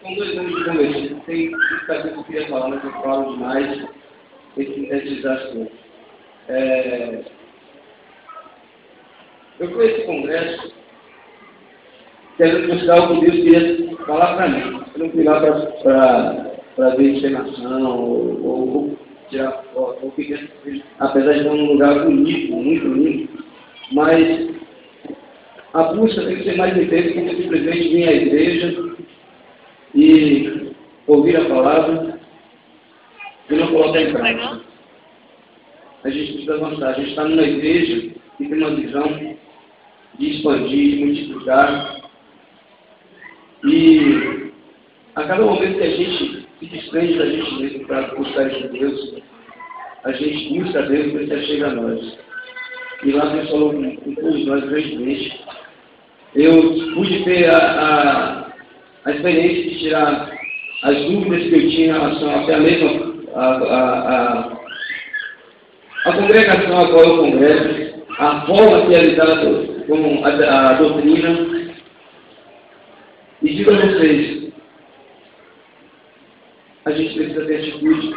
Com 2 anos de convertido, tem muita coisa que eu queria falar, mas eu falo demais e sintetizar as coisas. Eu fui a esse congresso querendo buscar o que Deus queria falar para mim. Eu não fui lá para ver encenação ou tirar foto, ou que quer que seja, apesar de estar num lugar bonito, muito bonito, mas a busca tem que ser mais intensa do que simplesmente vir à igreja e ouvir a palavra e não colocar em prática. A gente precisa avançar. A gente está numa igreja que tem uma visão de expandir, de multiplicar. E a cada momento que a gente se desprende da gente mesmo para buscar esse Deus, a gente busca Deus para que Ele chegue a nós. E lá Deus falou com todos nós grandemente. Eu pude ter a experiência de tirar as dúvidas que eu tinha em relação até mesmo a congregação a qual eu congresso, a forma que é lidada com a doutrina. E digo a vocês, a gente precisa ter atitude.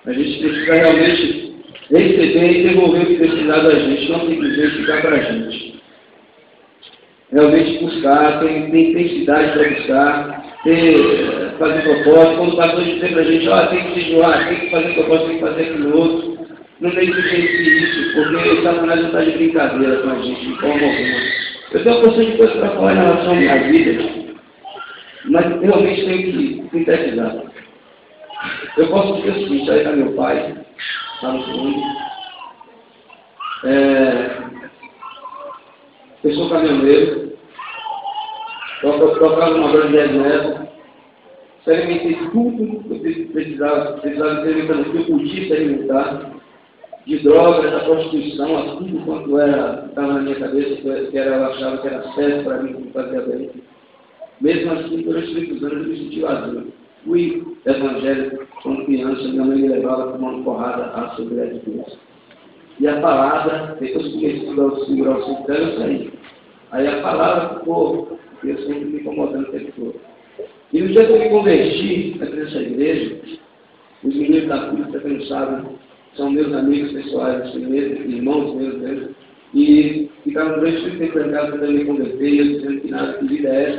A gente precisa realmente receber e devolver o que precisar da gente, não simplesmente ficar para a gente. Realmente buscar, ter intensidade para buscar, fazer propósito. Quando o pastor dizer para a gente, tem que se joar, tem que fazer propósito, tem que fazer aquilo outro. Não tem que ser isso, porque o Satanás não está de brincadeira com a gente, de forma alguma. Eu tenho uma porção de coisas para falar em relação à minha vida, mas realmente tenho que sintetizar. Eu posso dizer o seguinte, aí está meu pai, lá no fundo. Eu sou caminhoneiro, tocava numa grande reserva, experimentei tudo que eu precisava experimentar no que eu podia experimentar, de drogas, da prostituição, a tudo quanto estava na minha cabeça, que eu achava que era certo para mim, que me fazia bem. Mesmo assim, durante muitos anos, eu me senti vazio. Fui evangélico quando criança, minha mãe me levava tomando porrada à Assembleia de Deus. E a palavra, depois que comecei a segurar o cinturão, eu saí. Aí a palavra ficou, eu sempre me incomodando o tempo todo. E no dia que eu me converti nessa igreja, os meninos da polícia, quem não sabe, são meus amigos pessoais, assim mesmo, irmãos meus mesmo, e ficaram durante muito tempo em casa tentando me converter, e eu dizendo que nada, que vida é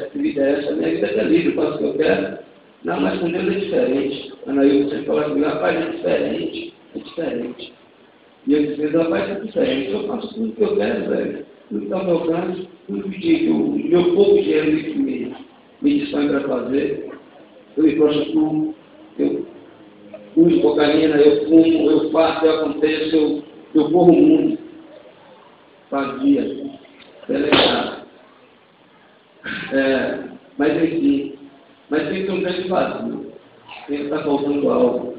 essa, a minha vida é livre, eu faço o que eu quero. Não, mas com Deus é diferente. Anaílson sempre falava comigo, rapaz, é diferente. E eu dizendo, rapaz, é diferente, eu faço tudo o que eu quero, velho, tudo que está ao meu alcance, tudo que o meu pouco dinheiro me dispõe para fazer, eu me prostituo, eu uso cocaína, eu fumo, eu faço, eu aconteço, eu corro o mundo. Fazia. Delegado. Mas enfim. Mas tem que um grande vazio. Tem que estar faltando algo.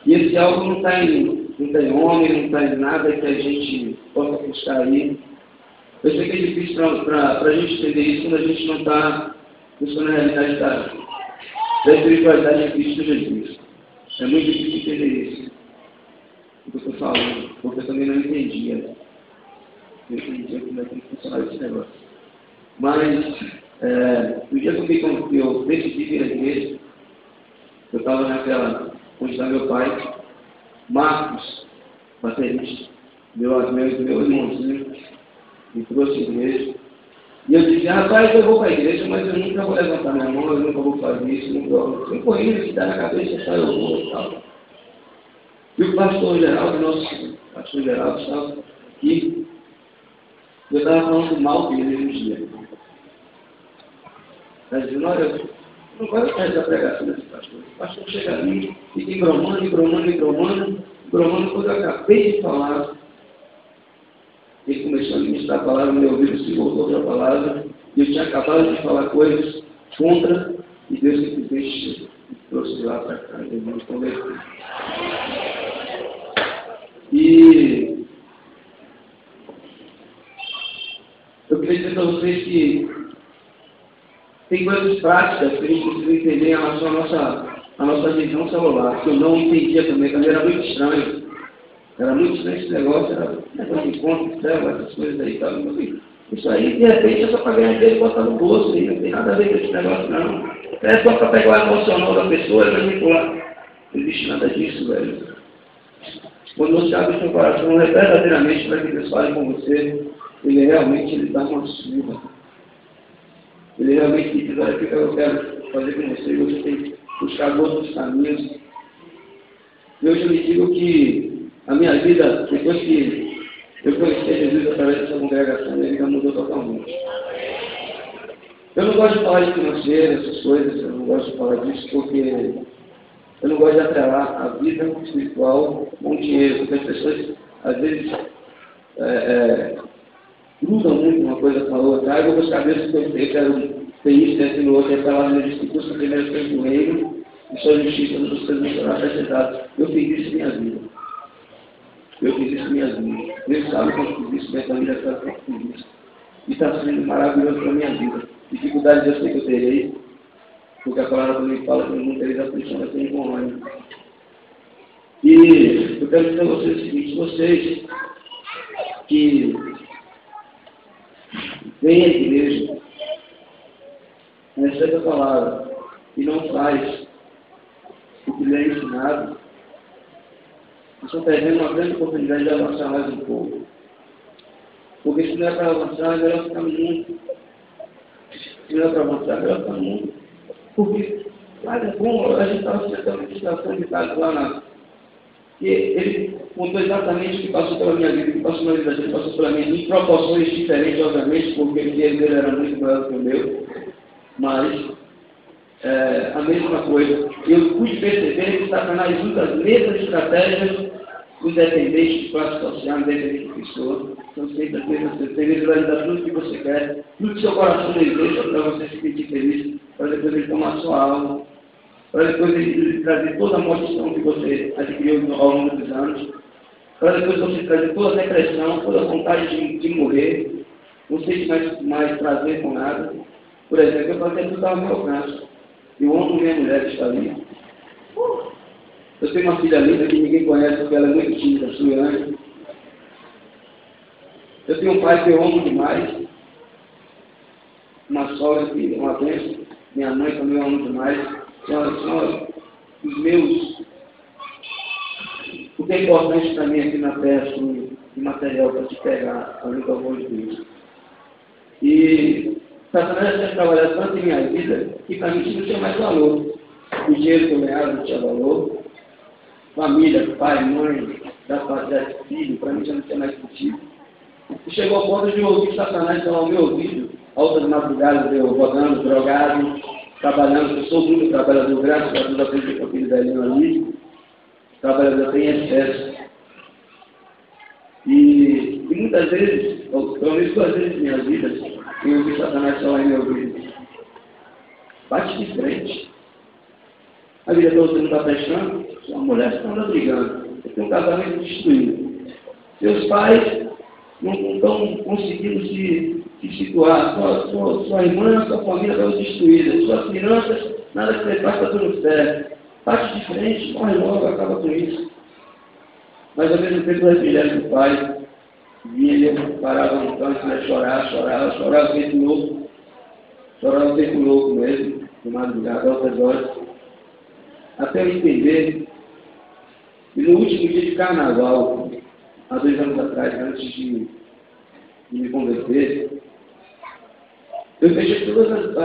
E esse algo não está em homem, não está em nada que a gente possa buscar aí. Eu sei que é difícil para a gente entender isso quando a gente não está buscando a realidade da espiritualidade de Cristo Jesus. É muito difícil entender isso, o que eu estou falando, porque eu também não entendia. Eu entendia como é que funcionava esse negócio. Mas, no dia que eu decidi vir à igreja, eu estava naquela, onde está meu pai, Marcos, baterista, meu irmãozinho, me trouxe à igreja. E eu disse, rapaz, eu vou para a igreja, mas eu nunca vou levantar minha mão, eu nunca vou fazer isso, eu corri, se dá na cabeça, só eu vou e tal. E o pastor Geraldo, nosso pastor Geraldo, estava aqui, eu estava falando mal dele um dia. Ele disse, olha, eu não gosto mais da pregação desse pastor. O pastor chega ali, fica embromando, quando eu acabei de falar, ele começou a ministrar a palavra, meu ouvido se voltou para a palavra, e eu tinha acabado de falar coisas contra, e Deus simplesmente me trouxe lá para cá, e eu me converti. E eu queria dizer para vocês que tem coisas práticas que a gente precisa entender em relação à nossa visão celular, que eu não entendia também, porque era muito estranho. Era muito estranho esse negócio, era negócio de conta, essas coisas aí, estava muito Isso aí, de repente, é só para ganhar dinheiro e botar no bolso, aí não tem nada a ver com esse negócio, não. É só para pegar o emocional da pessoa e manipular. Não existe nada disso, velho. Quando você abre o seu coração verdadeiramente para que Deus fale com você, Ele realmente Ele dá uma surra. Ele realmente diz, olha, o que eu quero fazer com você, você tem que buscar outros caminhos. E hoje eu lhe digo que a minha vida, depois que eu conheci Jesus através dessa congregação, minha vida mudou totalmente. Eu não gosto de falar de financeiro, essas coisas, eu não gosto de falar disso, porque eu não gosto de atrelar a vida espiritual com dinheiro, porque as pessoas, às vezes, grudam muito uma coisa com a outra. Eu vou buscar Deus que eu quero ter isso, ter aquilo outro, e a palavra diz que custa primeiro as coisas do reino, e sua justiça nos coisas será acrescentada. Eu fiz isso em minha vida. Eu fiz isso em minha vida. Deus sabe quanto fiz isso, minha família sabe quanto fiz isso. E está sendo maravilhoso para a minha vida. Dificuldade eu sei que eu terei, porque a palavra também fala que não tereis aflição, mas tem com ânimo. E eu quero dizer a vocês o seguinte, vocês que vêm à igreja, recebe a palavra e não faz o que lhe é ensinado, estão perdendo uma grande oportunidade de avançar mais um pouco. Porque se não é para avançar, é melhor ficar no mundo. Se não é para avançar, é melhor ficar no mundo. Porque, claro, é bom, a gente estava sentando uma situação de casa lá na... E ele contou exatamente o que passou pela minha vida, o que passou na vida dele, passou pela minha vida, em proporções diferentes, obviamente, porque o dinheiro dele era muito maior do que o meu. Mas, a mesma coisa. Eu pude perceber que Satanás usa as mesmas estratégias independente de classe social, independente de pessoa. Então, sempre as mesmas coisas. Tem vezes vai dar tudo que você quer, tudo que seu coração deseja para você se sentir feliz, para depois ele tomar sua alma, para depois ele trazer toda a maldição que você adquiriu ao longo dos anos, para depois você trazer toda a depressão, toda a vontade de morrer, não sente mais prazer com nada. Por exemplo, eu fazia tudo que estava ao meu alcance. Eu amo minha mulher que está ali. Eu tenho uma filha linda que ninguém conhece porque ela é muito tímida, Suiane. Eu tenho um pai que eu amo demais. Uma sogra que é uma bênção. Minha mãe também eu amo demais. São os meus... O que é importante para mim aqui na terra, assim, de material para te pegar, além do amor de Deus. E Satanás tinha trabalhado tanto em minha vida que para mim isso não tinha mais valor. O dinheiro que eu ganhava não tinha valor. Família, pai, mãe, da filho, para mim já não tinha mais sentido. E chegou ao ponto de eu ouvir Satanás falar ao meu ouvido, altas madrugadas, eu rodando, drogado, trabalhando, eu sou muito trabalhador, graças a Deus, aprendi com aquele velhinho ali, trabalhador tem excesso. E muitas vezes, pelo menos 2 vezes em minha vida, eu ouvi Satanás falar em meu ouvido. Bate de frente. A vida toda você não está prestando, sua mulher está andando brigando. Você tem um casamento destruído. Seus pais não estão conseguindo se situar. Sua irmã, sua família estão destruídas. Suas finanças, nada que você faz está tudo certo. Bate de frente, morre logo, acaba com isso. Mas ao mesmo tempo o refrigério do pai vinha, ele parava no canto, ia chorava feito louco. Chorava feito louco mesmo, de madrugada, altas horas. Até eu entender, e no último dia de carnaval, há 2 anos atrás, antes de me converter, eu fechei todas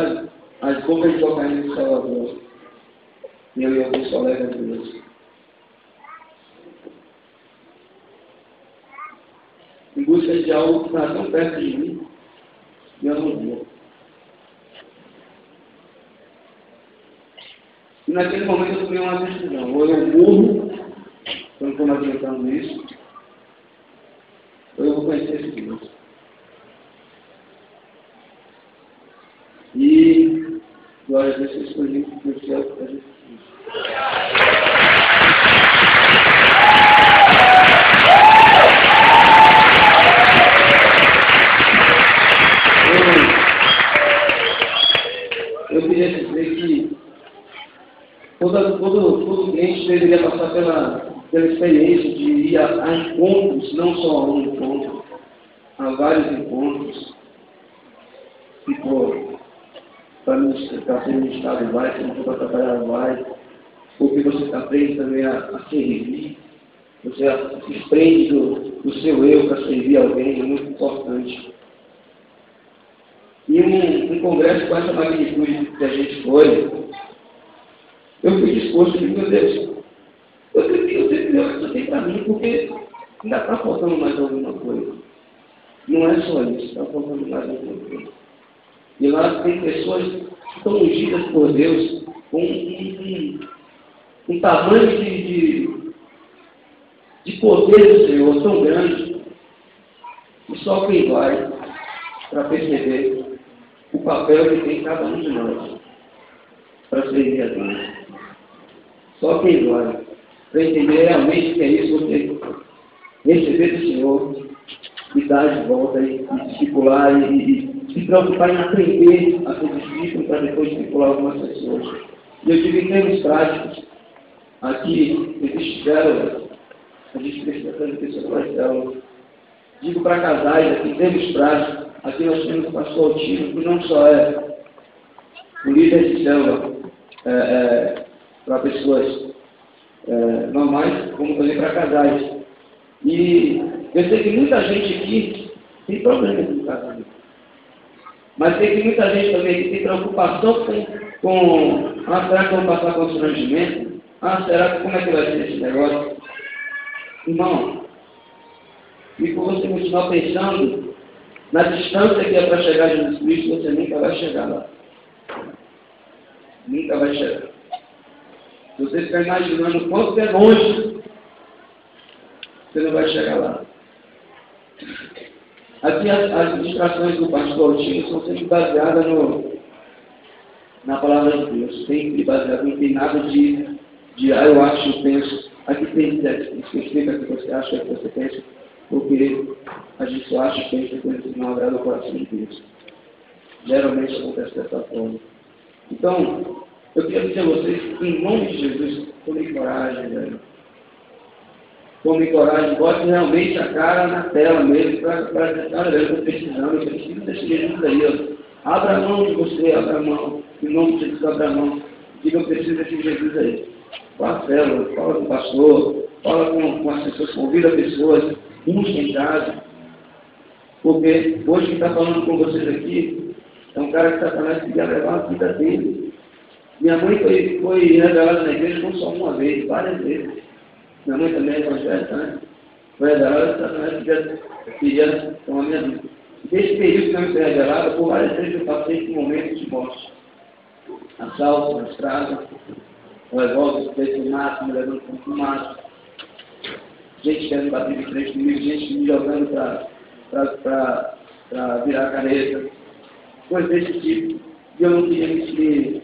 as bocas de cocaína de Salvador. E eu e alguns colegas meus. Em busca de algo que estava tão perto de mim, e eu não via. E naquele momento eu tomei uma decisão. Ou eu morro, eu não estou mais aguentando isso, ou eu vou conhecer esse Deus. E, glória a Deus, eu escolhi o meu céu para fazer isso. Eu queria dizer que todo cliente deveria passar pela experiência de ir a encontros, não só a um encontro, a vários encontros, se for para ser ministrado, vai, se não for para trabalhar, vai, porque você está preso também a servir, você se desprende do seu eu para servir alguém, é muito importante. E um congresso com essa magnitude que a gente foi, eu fui disposto a dizer, meu Deus, eu tenho que tem para mim, porque ainda está faltando mais alguma coisa. Não é só isso, está faltando mais alguma coisa. E lá tem pessoas que estão ungidas por Deus com um tamanho de poder do Senhor tão grande, que só quem vai para perceber o papel que tem cada um de nós para servir a Deus. Só quem vai para entender realmente o que é isso, você receber do Senhor e dar de volta e discipular e se preocupar em aprender a ser discípulo para depois discipular algumas pessoas. E eu digo em termos práticos, aqui existe célula, a gente precisa fazer pessoas células. Digo para casais, aqui em termos práticos, aqui nós temos o pastor Altino, que não só é o líder de célula para pessoas normais, como também para casais. E eu sei que muita gente aqui tem problemas no casamento. Mas tem que muita gente também que tem preocupação com será que eu vou passar constrangimento? Será que como é que vai ser esse negócio? Irmão, e por você continuar pensando na distância que é para chegar a Jesus Cristo, você nunca vai chegar lá. Nunca vai chegar. Se você ficar imaginando o quanto é longe, você não vai chegar lá. Aqui as ministrações do pastor Altino são sempre baseadas na palavra de Deus. Sempre baseadas, não tem nada de eu acho, eu penso. Aqui tem explica que você acha, que você pensa, porque a gente só acha e pensa coisas que não agrada o coração de Deus. Geralmente acontece dessa forma. Então, eu quero dizer a vocês, em nome de Jesus, tomem coragem, velho. Tomem coragem, bote realmente a cara na tela mesmo, para dizer, olha, eu estou precisando, eu preciso desse Jesus aí, ó. Abra a mão de você, abra a mão, em nome de Jesus, abra a mão. Diga, eu preciso desse Jesus aí. Vá à célula, fala com o pastor, fala com as pessoas, convida pessoas, busca em casa. Porque hoje quem está falando com vocês aqui é um cara que Satanás queria levar a vida dele. Minha mãe foi revelada na igreja não só uma vez, várias vezes. Minha mãe também é evangélica, né? Foi revelada, Satanás queria tomar a minha vida. Nesse período que eu fui revelada, por várias vezes eu passei por momentos de morte. Assalto na estrada, revolta, feito mato, me levando com fumaça. Gente querendo bater de frente comigo, gente me jogando para virar a caneta. Coisas desse tipo. E eu não queria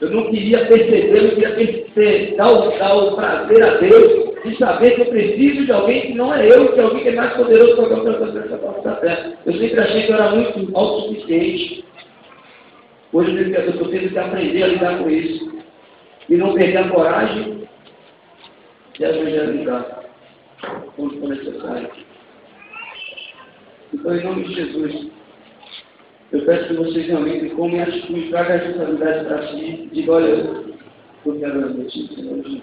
eu não queria perceber, eu queria dar o prazer a Deus de saber que eu preciso de alguém que não é eu, que é alguém que é mais poderoso para qualquer coisa nessa parte da terra. Eu sempre achei que eu era muito autossuficiente. Hoje eu estou tendo que aprender a lidar com isso. E não perder a coragem de evangelizar quando for necessário. Então, em nome de Jesus, eu peço que vocês realmente tomem atitude, tragam a responsabilidade para si, digam, olha, eu quero a notícia, Senhor Jesus.